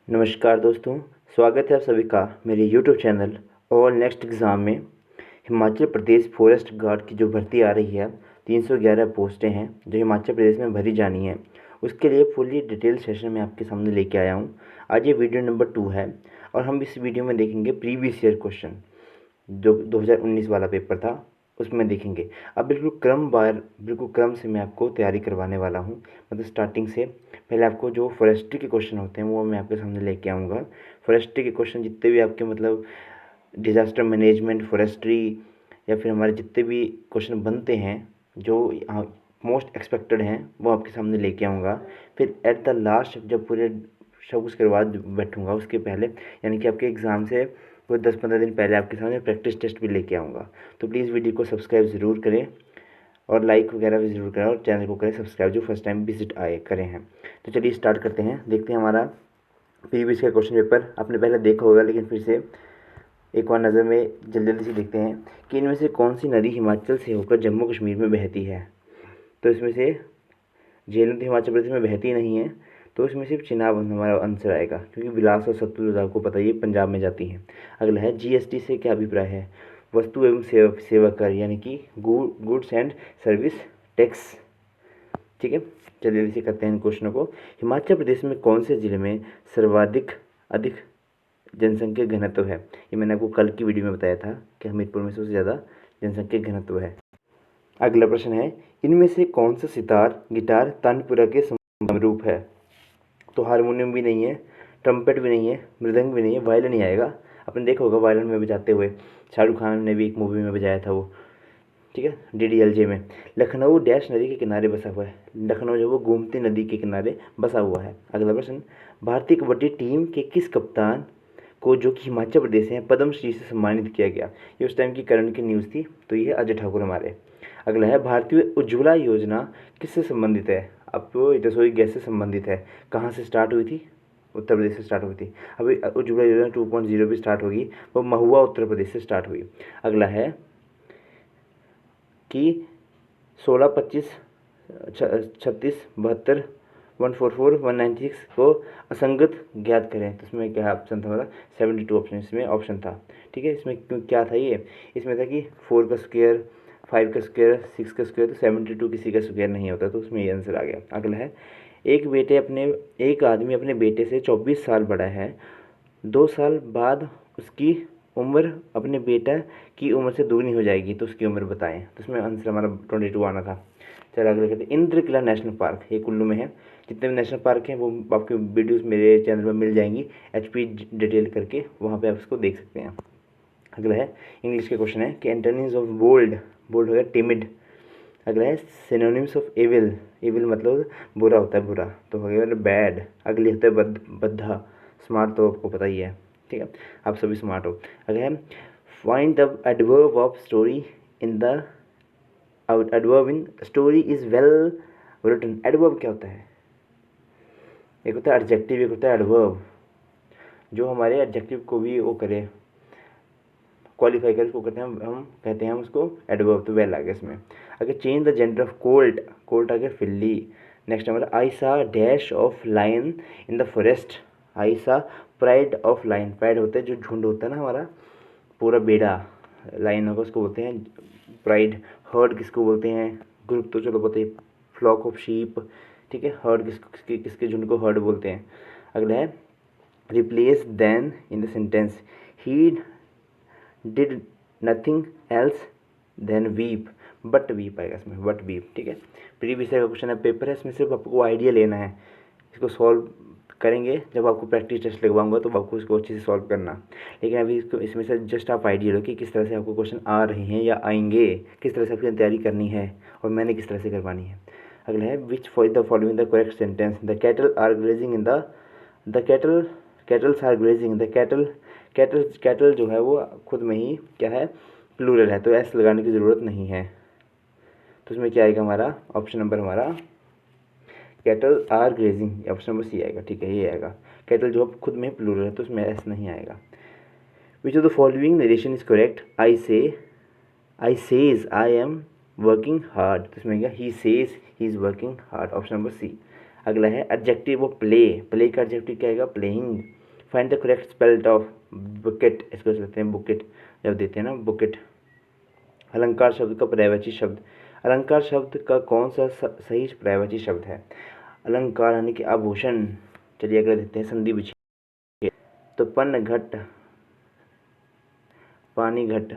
नमस्कार दोस्तों, स्वागत है आप सभी का मेरे यूट्यूब चैनल और नेक्स्ट एग्ज़ाम में। हिमाचल प्रदेश फॉरेस्ट गार्ड की जो भर्ती आ रही है, 311 पोस्टें हैं जो हिमाचल प्रदेश में भरी जानी है। उसके लिए फुली डिटेल सेशन में आपके सामने लेके आया हूँ। आज ये वीडियो नंबर 2 है और हम इस वीडियो में देखेंगे प्रीवियस ईयर क्वेश्चन जो 2019 वाला पेपर था उसमें देखेंगे। अब बिल्कुल क्रम से मैं आपको तैयारी करवाने वाला हूँ, मतलब स्टार्टिंग से। पहले आपको जो फॉरेस्ट्री के क्वेश्चन होते हैं वो मैं आपके सामने लेके आऊँगा। फॉरेस्ट्री के क्वेश्चन जितने भी आपके मतलब डिज़ास्टर मैनेजमेंट, फॉरेस्ट्री या फिर हमारे जितने भी क्वेश्चन बनते हैं जो मोस्ट एक्सपेक्टेड हैं वो आपके सामने लेके आऊँगा। फिर एट द लास्ट जब पूरे सब कुछ करवा बैठूँगा उसके पहले, यानी कि आपके एग्ज़ाम से कोई 10-15 दिन पहले आपके सामने प्रैक्टिस टेस्ट भी लेके आऊँगा। तो प्लीज़ वीडियो को सब्सक्राइब ज़रूर करें और लाइक वगैरह भी ज़रूर करें और चैनल को करें सब्सक्राइब जो फर्स्ट टाइम विजिट आए करें हैं। तो चलिए स्टार्ट करते हैं। देखते हैं हमारा प्रीवियस का क्वेश्चन पेपर आपने पहले देखा होगा, लेकिन फिर से एक बार नज़र में जल्दी से देखते हैं कि इनमें से कौन सी नदी हिमाचल से होकर जम्मू कश्मीर में बहती है। तो इसमें से झेलम तो हिमाचल प्रदेश में बहती नहीं है, तो इसमें सिर्फ चिनाब हमारा आंसर आएगा, क्योंकि बिलास और सतलुज आपको पता ही है पंजाब में जाती हैं। अगला है जीएसटी से क्या अभिप्राय है। वस्तु एवं सेवा कर, यानी कि गुड्स एंड सर्विस टैक्स। ठीक है, चलिए इसे करते हैं इन क्वेश्चनों को। हिमाचल प्रदेश में कौन से ज़िले में सर्वाधिक अधिक जनसंख्या घनत्व है। ये मैंने आपको कल की वीडियो में बताया था कि हमीरपुर में सबसे ज़्यादा जनसंख्या घनत्व है। अगला प्रश्न है, इनमें से कौन सा सितार गिटार तानपुरा के समरूप है। तो हारमोनियम भी नहीं है, ट्रम्पेट भी नहीं है, मृदंग भी नहीं है, वायलिन ही आएगा। आपने देखा होगा वायलिन में बजाते हुए, शाहरुख खान ने भी एक मूवी में बजाया था वो। ठीक है, डीडीएलजे में। लखनऊ डैश नदी के किनारे बसा हुआ है। लखनऊ जो वो गोमती नदी के किनारे बसा हुआ है। अगला प्रश्न, भारतीय कबड्डी टीम के किस कप्तान को, जो कि हिमाचल प्रदेश से हैं, पद्मश्री से सम्मानित किया गया। ये उस टाइम की करंट की न्यूज़ थी, तो ये अजय ठाकुर हमारे। अगला है, भारतीय उज्ज्वला योजना किससे संबंधित है। अब तो रसोई गैस से संबंधित है। कहाँ से स्टार्ट हुई थी, उत्तर प्रदेश से स्टार्ट हुई थी। अभी उज्ज्वला योजना 2.0 भी स्टार्ट होगी, वो महुआ उत्तर प्रदेश से स्टार्ट हुई। अगला है कि 16, 25, 36, 72, 144, 196 को असंगत ज्ञात करें। तो इसमें क्या ऑप्शन था हमारा, 72 ऑप्शन इसमें ऑप्शन था। ठीक है, इसमें क्या था ये, इसमें था कि 4 का स्क्वायर, 5 का स्क्वायर, 6 का स्क्वायर, तो 72 किसी का स्क्वायर नहीं होता, तो उसमें ये आंसर आ गया। अगला है, एक आदमी अपने बेटे से 24 साल बड़ा है, 2 साल बाद उसकी उम्र अपने बेटा की उम्र से दुगनी हो जाएगी, तो उसकी उम्र बताएं। तो इसमें आंसर हमारा 22 आना था। चलो अगले कहते हैं, इंद्र किला नेशनल पार्क, ये कुल्लू में है। जितने भी नेशनल पार्क हैं वो आपके वीडियोस मेरे चैनल में मिल जाएंगी, एचपी डिटेल करके, वहाँ पे आप इसको देख सकते हैं। अगला है, इंग्लिश के क्वेश्चन है कि एंटोनिम्स ऑफ बोल्ड, बोल्ड हो गया टिमिड। अगला है, सिनोनिम्स ऑफ एविल, एविल मतलब बुरा होता है, बुरा, तो हो गया बैड। अगले होता है बद्धा, स्मार्ट तो आपको पता ही है। ठीक है, आप सभी स्मार्ट हो। अगला है, find the adverb of story in the adverb in story is well written. Adverb क्या होता है, एक होता है एडजेक्टिव, एक होता है एडवर्ब, जो हमारे एडजेक्टिव को भी वो करे, क्वालिफाई कर, उसको कहते हैं हम कहते हैं उसको एडवर्ब। तो वेल आ गया इसमें। अगर change the gender of colt, colt आ गया फिल्ली। नेक्स्ट हमारा, I saw dash of line in the forest, I saw pride of line. Pride होता है जो झुंड होता है ना हमारा, पूरा बेड़ा, लाइन होगा उसको बोलते हैं प्राइड। हर्ड किसको बोलते हैं, ग्रुप तो चलो पता ही, फ्लॉक ऑफ शीप। ठीक है, हर्ड किसके झुंड को हर्ड बोलते हैं। अगला है, replace then in the sentence, he did nothing else than weep, but weep आएगा इसमें, बट वीप। ठीक है, प्रीवियस का क्वेश्चन है, पेपर है, इसमें सिर्फ आपको आइडिया लेना है। इसको सॉल्व करेंगे जब आपको प्रैक्टिस टेस्ट लगवाऊंगा, तो आपको इसको अच्छे से सॉल्व करना। लेकिन अभी इसको इसमें से जस्ट आप आइडिया लो कि किस तरह से आपको क्वेश्चन आ रहे हैं या आएंगे, किस तरह से आपकी तैयारी करनी है और मैंने किस तरह से करवानी है। अगला है, which for the following the correct sentence, the cattle are grazing in the cattles are grazing the cattle जो है वो खुद में ही क्या है, प्लूरल है, तो एस लगाने की ज़रूरत नहीं है। तो इसमें क्या आएगा हमारा ऑप्शन नंबर, हमारा cattle are grazing, option number C आएगा। ठीक है, ये आएगा, कैटल जो खुद में प्लूरल है तो इसमें एस नहीं आएगा। Which of the following narration is correct, I says I am working hard, तो इसमें क्या, he says he is working hard, option number C. अगला है एडजेक्टिव वो प्ले, प्ले का एडजेक्टिव क्या आएगा, playing. Find the correct spelled of bouquet, इसको कहते हैं बुकेट, जब देते हैं ना बुकेट। अलंकार शब्द का पर्यायवाची शब्द, अलंकार शब्द का कौन सा सही पर्यायवाची शब्द है, अलंकार यानी कि आभूषण। चलिए अगला देखते हैं संधि विच्छेद। तो पन घट, पानी घट,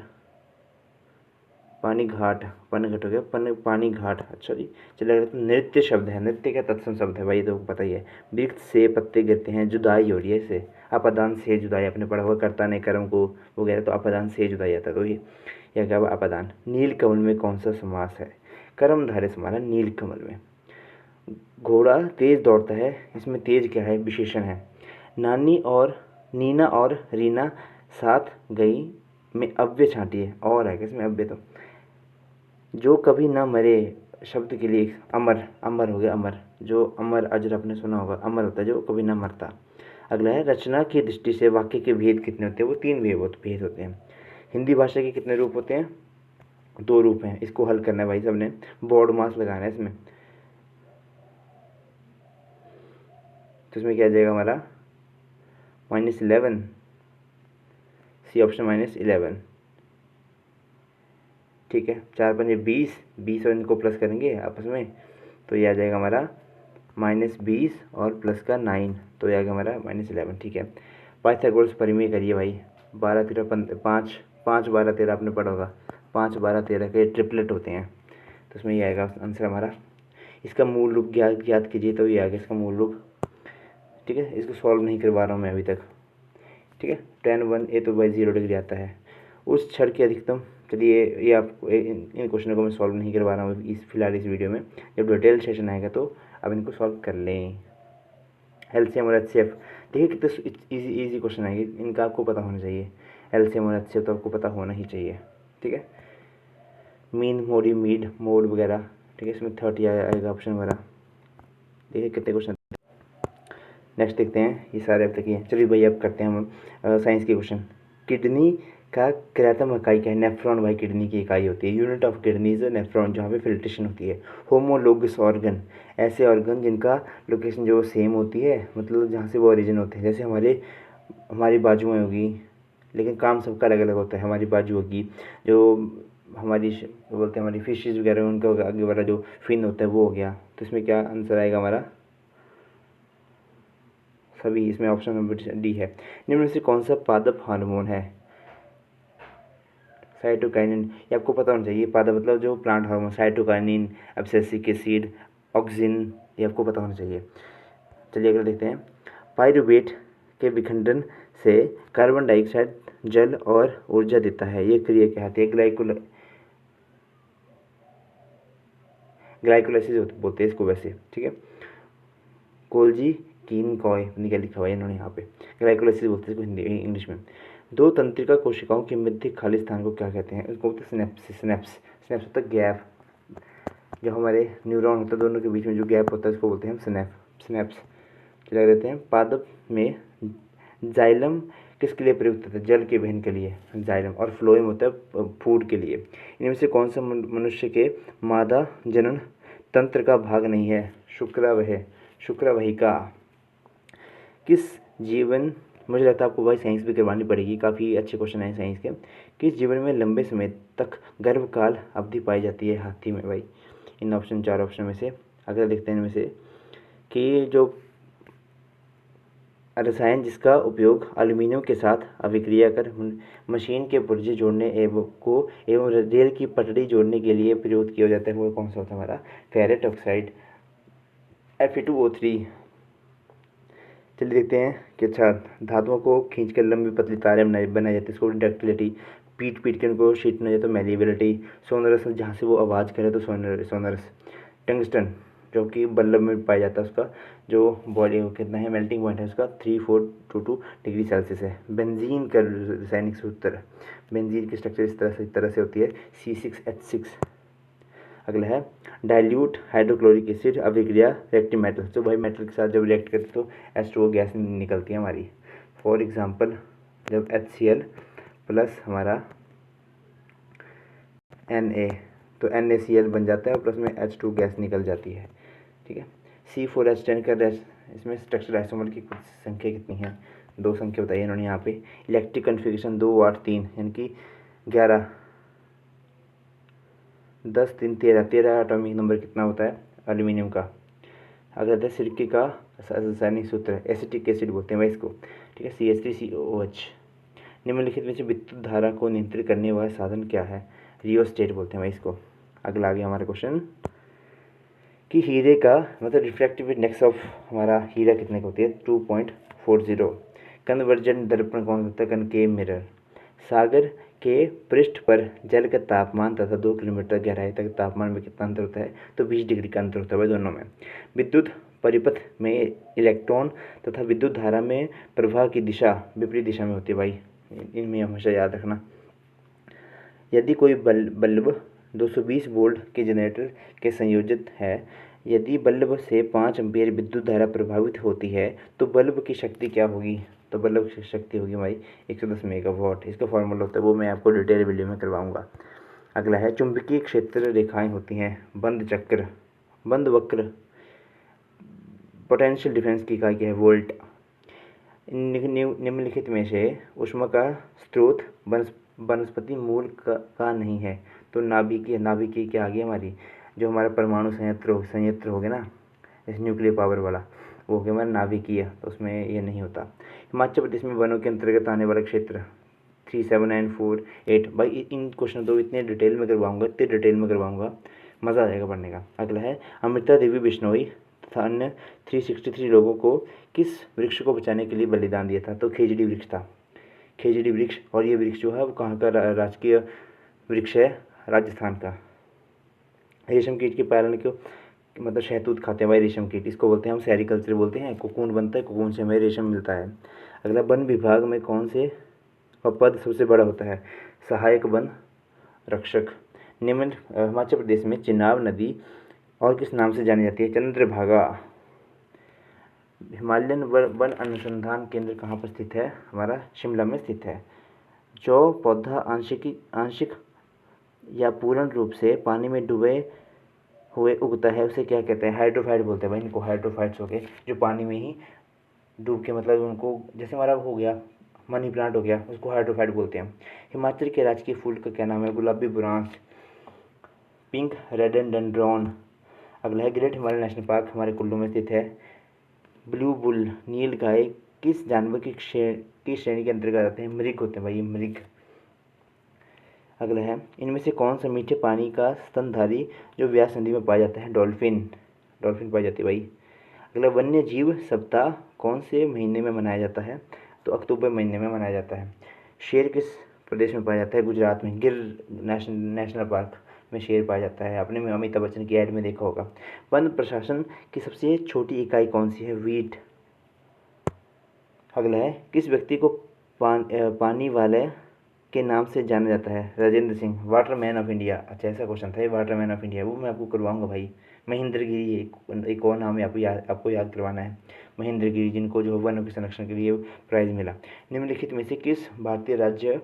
पानी घाट, पानी घट हो गया, पानी घाट। अच्छा जी, चलिए अगला नृत्य शब्द है, नृत्य क्या तत्सम शब्द है भाई, ये तो पता ही है। वृक्ष से पत्ते गिरते हैं, जुदाई हो रही है इससे, अपदान से जुदाई, आपने पढ़ा हुआ कर्ता ने कर्म को वो गया तो अपदान से जुदाई आता है, तो ये क्या क्या अपदान। नील कमल में कौन सा समास है, कर्मधारय समास है नील कमल में। घोड़ा तेज दौड़ता है, इसमें तेज क्या है, विशेषण है। नानी और नीना और रीना साथ गई में अव्यय छांटिए, और है इसमें अव्यय। तो जो कभी ना मरे शब्द के लिए अमर, अमर हो गया अमर, जो अमर अजर आपने सुना होगा, अमर होता है जो कभी ना मरता। अगला है रचना की दृष्टि से वाक्य के भेद कितने होते हैं, वो 3 भेद होते हैं। हिंदी भाषा के कितने रूप होते हैं, 2 रूप हैं, इसको हल करना है भाई सबने, बोर्ड मास लगाना है इसमें। तो इसमें क्या आ जाएगा हमारा -11, सी ऑप्शन -11, ठीक है। 4 पंजे 20, 20 और इनको प्लस करेंगे आपस में, तो ये आ जाएगा हमारा -20 और प्लस का 9, तो ये आ गया हमारा -11, ठीक है। पाइथागोरस परिमेय करिए भाई, 12 13 5 5 12 13 आपने पढ़ा होगा, 5 12 13 के ट्रिपलेट होते हैं, तो इसमें ये आएगा आंसर हमारा। इसका मूल रूप ज्ञात कीजिए, तो ये आ गया इसका मूल रूप, ठीक है। इसको सॉल्व नहीं करवा रहा हूँ मैं अभी तक, ठीक है। tan 1 ए तो भाई 0 डिग्री आता है। उस क्षण की अधिकतम, चलिए ये आपको इन क्वेश्चनों को मैं सॉल्व नहीं करवा रहा हूँ इस फिलहाल इस वीडियो में, जब डिटेल सेशन आएगा तो अब इनको सॉल्व कर लें। एलसीएम और एचसीएफ, देखिए कितने इजी क्वेश्चन आएंगे, इनका आपको पता होना चाहिए। एलसीएम और एचसीएफ तो आपको पता होना ही चाहिए, ठीक है। मीन, मोडी, मीड, मोड वगैरह, ठीक है। इसमें 30 आएगा ऑप्शन वगैरह, देखिए कितने क्वेश्चन। नेक्स्ट देखते हैं, ये सारे अब तक ही। चलिए भाई अब करते हैं हम साइंस के क्वेश्चन। किडनी का क्रियात्मक इकाई क्या है, नेफ्रॉन भाई किडनी की इकाई होती है। Unit of kidney is nephron, जहाँ पे फिल्ट्रेशन होती है। होमोलोगस ऑर्गन, ऐसे ऑर्गन जिनका लोकेशन जो सेम होती है, मतलब जहाँ से वो ओरिजिन होते हैं। जैसे हमारी बाजुएँ होगी, लेकिन काम सबका अलग अलग होता है। हमारी बाजू होगी, जो हमारी बोलते हैं हमारी फिशेज वगैरह, उनका आगे वाला जो फिन होता है वो हो गया। तो इसमें क्या आंसर आएगा हमारा, सभी। इसमें ऑप्शन नंबर डी है। निम्न में से कौन सा पादप हार्मोन है, साइटोकाइनिन, ये आपको पता होना चाहिए। पादप मतलब जो plant hormone, cytokinin, abscisic acid, auxin, ये आपको पता होना चाहिए। चलिए अगला देखते हैं। पाइरुवेट के विखंडन से कार्बन डाइऑक्साइड जल और ऊर्जा देता है, ये क्रिया कहलाती है ग्लाइकोलाइसिस बोलते हैं इसको वैसे, ठीक है। कोल्जी कीन कॉय क्या लिखा हुआ है इन्होंने यहाँ पे, ग्लाइकोलाइसिस बोलते हैं इसको हिंदी इंग्लिश में। 2 तंत्रिका कोशिकाओं के मध्य खाली स्थान को क्या कहते हैं, इसको बोलते हैं सिनेप्सिस। स्नेप्स होता है गैप, जो हमारे न्यूरॉन होता है दोनों के बीच में जो गैप होता है उसको बोलते हैं हम स्नेप्स। चला देते हैं। पादप में जाइलम किसके लिए प्रयुक्त होता है, जल के वहन के लिए जाइलम, और फ्लोएम होता है फूड के लिए। इनमें से कौन सा मनुष्य के मादा जनन तंत्र का भाग नहीं है, शुक्रावहिका। किस जीवन, मुझे लगता है आपको भाई साइंस भी करवानी पड़ेगी, काफ़ी अच्छे क्वेश्चन हैं साइंस के। किस जीवन में लंबे समय तक गर्भकाल अवधि पाई जाती है हाथी में भाई, इन ऑप्शन 4 ऑप्शन में से। अगर देखते हैं इनमें से कि जो रसायन जिसका उपयोग एल्युमिनियम के साथ अभिक्रिया कर मशीन के पुर्जे जोड़ने एवं रेल की पटड़ी जोड़ने के लिए प्रयोग किया जाता है, वो कौन सा होता है हमारा, फेरेट ऑक्साइड, Fe2O3। चलिए देखते हैं कि अच्छा, धातुओं को खींचकर लंबी पतली तारें बनाई जाती है, इसको डक्टिलिटी। पीट के उनको शीट बनाई जाए तो मेलिबिलिटी। सोनरस, जहाँ से वो आवाज़ करे तो सोनरस। टंगस्टन, जो कि बल्ब में पाया जाता है, उसका जो बॉडी कितना है, मेल्टिंग पॉइंट है उसका 3422 डिग्री सेल्सियस है। बेंजीन का रासायनिक सूत्र, बेंजीन की स्ट्रक्चर इस तरह से होती है, C6H6। अगला है डाइल्यूट हाइड्रोक्लोरिक एसिड अभिक्रिया रिएक्टिव मेटल, जो भाई मेटल के साथ जब रिएक्ट करते तो H2O गैस निकलती है हमारी। फॉर एग्जांपल जब HCl प्लस हमारा Na, तो NaCl बन जाता है और प्लस में H2 गैस निकल जाती है, ठीक है। C4H10 का इसमें स्ट्रक्चरल आइसोमर की कुछ संख्या कितनी है? 2 संख्या बताइए इन्होंने यहाँ पे। इलेक्ट्रिक कन्फिग्रेशन 2 8 3 यानी कि 11 10 3 13 एटॉमिक नंबर कितना होता है एल्यूमिनियम का? अगर है सिरके का रासायनिक सूत्र एसिटिक एसिड बोलते हैं भाई इसको, ठीक है, CH3COH। निम्नलिखित में से विद्युत धारा को नियंत्रित करने वाला साधन क्या है? रियोस्टेट बोलते हैं भाई इसको। अगला आ गया हमारा क्वेश्चन कि हीरे का मतलब रिफ्रैक्टिव इंडेक्स ऑफ हमारा हीरा कितने का होती है? 2.40। कन्वर्जेंट दर्पण कौन होता है? Concave mirror. सागर के पृष्ठ पर जल का तापमान तथा 2 किलोमीटर गहराई तक तापमान में कितना अंतर होता है? तो 20 डिग्री का अंतर होता है भाई दोनों में। विद्युत परिपथ में इलेक्ट्रॉन तथा विद्युत धारा में प्रवाह की दिशा विपरीत दिशा में होती है भाई, इनमें हमेशा याद रखना। यदि कोई बल्ब 220 वोल्ट के जनरेटर के संयोजित है, यदि बल्ब से 5 एम्पीयर विद्युत धारा प्रभावित होती है तो बल्ब की शक्ति क्या होगी? तो बल्ब की शक्ति होगी भाई 110 मेगावाट। इसका फॉर्मूला होता है वो मैं आपको डिटेल वीडियो में करवाऊंगा। अगला है चुंबकीय क्षेत्र रेखाएं होती हैं बंद चक्र, बंद वक्र। पोटेंशियल डिफरेंस की इकाई क्या है? वोल्ट। निम्नलिखित में से ऊष्मा का स्रोत वनस्पति मूल का नहीं है, तो नाभिकीय। नाभिकीय क्या आ गई हमारी? जो हमारा परमाणु संयंत्र हो गया ना, इस न्यूक्लियर पावर वाला, वो हो गया हमारा नाभिकीय, तो उसमें ये नहीं होता। हिमाचल प्रदेश में वनों के अंतर्गत आने वाला क्षेत्र 37948। भाई इन क्वेश्चन तो इतने डिटेल में करवाऊंगा, मज़ा आ जाएगा पढ़ने का। अगला है अमृता देवी बिश्नोई तथा अन्य 363 लोगों को किस वृक्ष को बचाने के लिए बलिदान दिया था? तो खेजड़ी वृक्ष था, खेजड़ी वृक्ष। और ये वृक्ष जो है वो कहाँ का राजकीय वृक्ष है? राजस्थान का। रेशम कीट के पालन क्यों मतलब शहतूत खाते हैं भाई रेशम कीट, इसको बोलते हैं हम सेरिकल्चर बोलते हैं। कोकून बनता है, कोकून से हमें रेशम मिलता है। अगला वन विभाग में कौन से पद सबसे बड़ा होता है? सहायक वन रक्षक। निम्न हिमाचल प्रदेश में चिनाब नदी और किस नाम से जानी जाती है? चंद्रभागा। हिमालयन वन अनुसंधान केंद्र कहाँ पर स्थित है? हमारा शिमला में स्थित है। जो पौधा आंशिक या पूर्ण रूप से पानी में डूबे हुए उगता है उसे क्या कहते हैं? हाइड्रोफाइट बोलते हैं भाई इनको। हाइड्रोफाइट्स हो गए जो पानी में ही डूब के, मतलब उनको, जैसे हमारा हो गया मनी प्लांट हो गया, उसको हाइड्रोफाइट बोलते हैं। हिमाचल के राजकीय फूल का क्या नाम है? गुलाबी बुरांश, पिंक रेडोडेंड्रॉन। अगला है ग्रेट हिमालय नेशनल पार्क हमारे कुल्लू में स्थित है। ब्लू बुल नील गाय किस जानवर की श्रेणी के अंतर्गत आते हैं? मृग होते हैं भाई, मृग। अगला है इनमें से कौन सा मीठे पानी का स्तनधारी जो व्यास नदी में पाया जाता है? डॉल्फिन। डॉल्फिन पाई जाती है भाई। अगला वन्य जीव सप्ताह कौन से महीने में मनाया जाता है? तो अक्टूबर महीने में मनाया जाता है। शेर किस प्रदेश में पाया जाता है? गुजरात में। गिर नेशनल पार्क में शेर पाया जाता है, आपने अमिताभ बच्चन की ऐड में देखा होगा। वन प्रशासन की सबसे छोटी इकाई कौन सी है? वीट। अगला है किस व्यक्ति को पानी वाले के नाम से जाना जाता है? Rajendra Singh, water man of India. अच्छा ऐसा क्वेश्चन था ये, वाटर मैन ऑफ इंडिया, वो मैं आपको करवाऊंगा भाई। महेंद्र गिरी एक और नाम है, आपको याद करवाना है। महेंद्र गिरी जिनको जो वनों के संरक्षण के लिए प्राइज मिला। निम्नलिखित में से किस भारतीय राज्य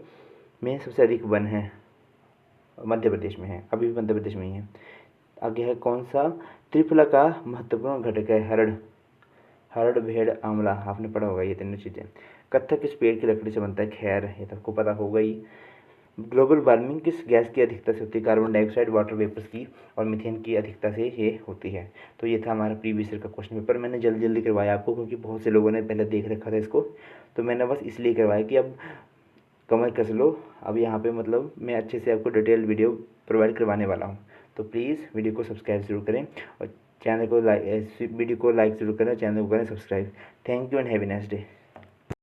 में सबसे अधिक वन है? मध्य प्रदेश में है, अभी भी मध्य प्रदेश में ही है। आगे है कौन सा त्रिफला का महत्वपूर्ण घटक है? हरड़ भेड़ आंवला, आपने पढ़ा होगा ये तीनों चीज़ें। कत्था किस पेड़ की लकड़ी से बनता है? खैर, ये तो आपको पता होगा ही। ग्लोबल वार्मिंग किस गैस की अधिकता से होती है? कार्बन डाइऑक्साइड, वाटर वेपर्स की और मीथेन की अधिकता से ये होती है। तो ये था हमारा प्रीवियस ईयर का क्वेश्चन पेपर। मैंने जल्दी करवाया आपको क्योंकि बहुत से लोगों ने पहले देख रखा था इसको, तो मैंने बस इसलिए करवाया कि अब कमर कस लो। अब यहाँ पे मतलब मैं अच्छे से आपको डिटेल वीडियो प्रोवाइड करवाने वाला हूँ। तो प्लीज़ वीडियो को सब्सक्राइब जरूर करें और वीडियो को लाइक जरूर करें, चैनल को करें subscribe. Thank you and have a nice day.